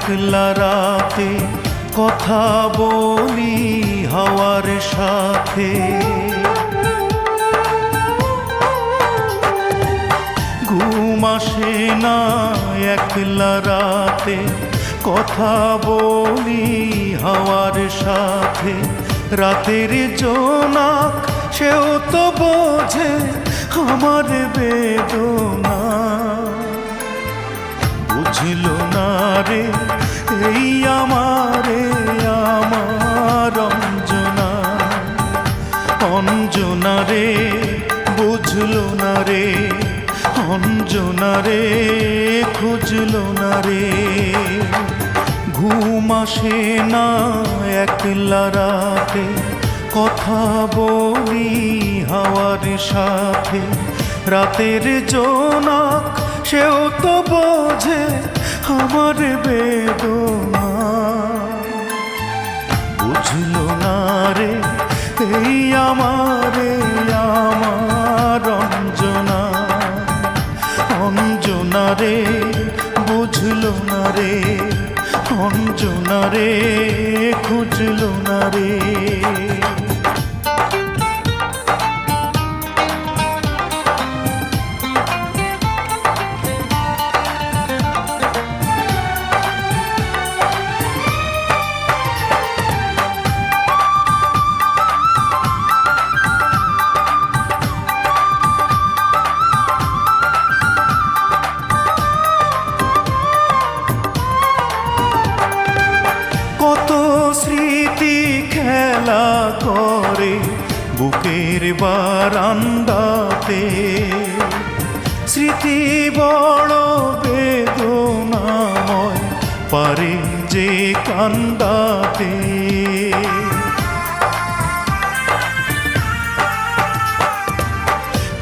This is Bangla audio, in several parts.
একলা রাতে কথা বলি হাওয়ার সাথে। ঘুম আসে না একলা রাতে কথা বলি হাওয়ার সাথে। রাতের জোনাক সেও তো বোঝে আমার বেদনা। বুঝল না রে এই আমারে আমার অঞ্জনা। অঞ্জনা রে বুঝল না রে অঞ্জনা রে খুঁজল না রে। ঘুম আসে না একলা রাতে কথা বলি হাওয়ার সাথে। রাতের জোনাক সেও তো বোঝে আমার বেদনা। বুঝল না রে এই আমারে আমার অঞ্জনা। অঞ্জনা রে বুঝল না রে অঞ্জনা রে খুঁজল না রে। কত স্মৃতি খেলা করে বুকের বারান্দাতে। স্মৃতি বড় বেদনাময় পারে যে কান্দাতে।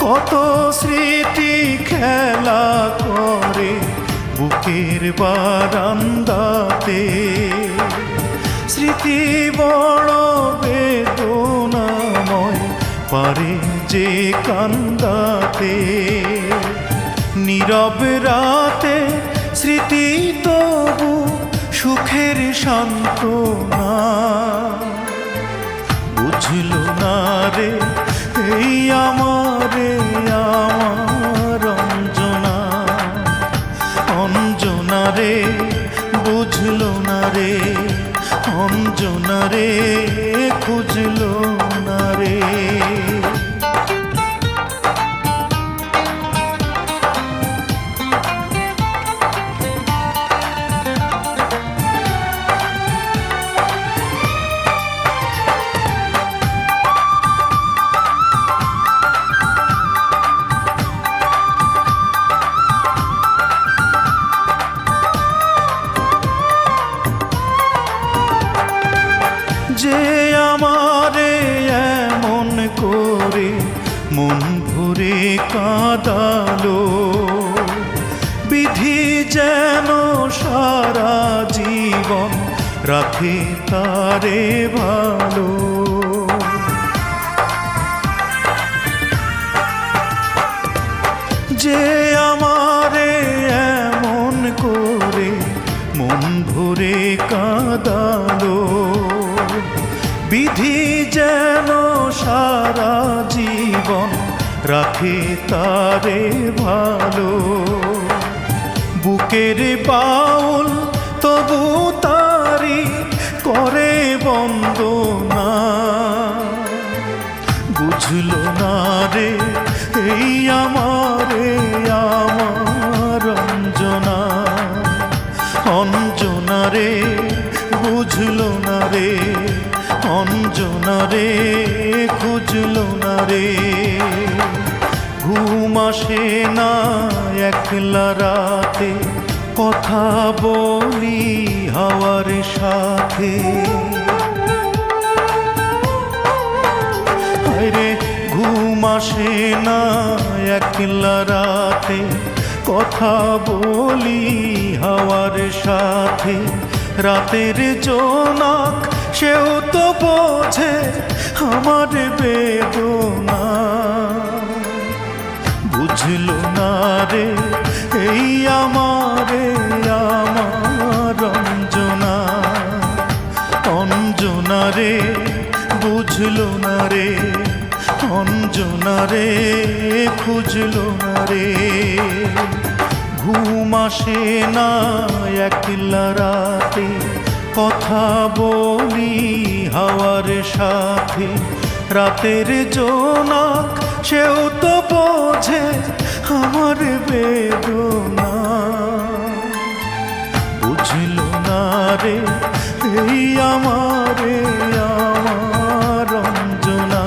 কত স্মৃতি খেলা করে বুকের বারান্দাতে। স্মৃতি বড় বেদনাময় পারে যে কান্দাতে। নীরব রাতে স্মৃতি তবু সুখের সান্ত্বনা। বুঝল না রে এই আমারে আমার অঞ্জনা। অঞ্জনা রে বুঝল না রে অঞ্জনা রে খুঁজল না রে। যে আমারে এমন করে মন ভরে কাঁদালো। বিধি যেন সারা জীবন রাখে তারে ভালো। যে আমারে এমন করে মন ভরে কাঁদালো। বিধি যেন সারা জীবন রাখে তারে ভালো। বুকের বাউল তবু তারি করে বন্দনা। বুঝল না রে এই আমারে আমার অঞ্জনা। অঞ্জনা রে বুঝল না রে অঞ্জনা রে খুঁজল না রে। ঘুম আসে না একলা রাতে কথা বলি হাওয়ার সাথে। রে ঘুম আসে না একলা রাতে কথা বলি হাওয়ার সাথে। রাতের জোনাক সেও তো বোঝে আমার বেদনা। বুঝল না রে এই আমারে আমার রে বুঝলো না রে, অঞ্জনা রে খুঁজলো না রে। ঘুম আসে না একলা রাতে, কথা বলি হাওয়ার সাথে। রাতের জোনাক সেও তো বোঝে আমার বেদনা। বুঝলো না রে এই আমার অঞ্জনা,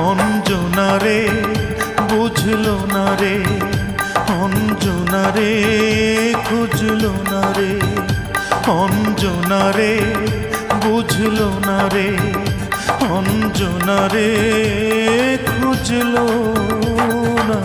অঞ্জনা রে বুঝলো না রে, অঞ্জনা রে খুঁজলো না রে, অঞ্জনা রে বুঝলো না রে, অঞ্জনা রে খুঁজলো না।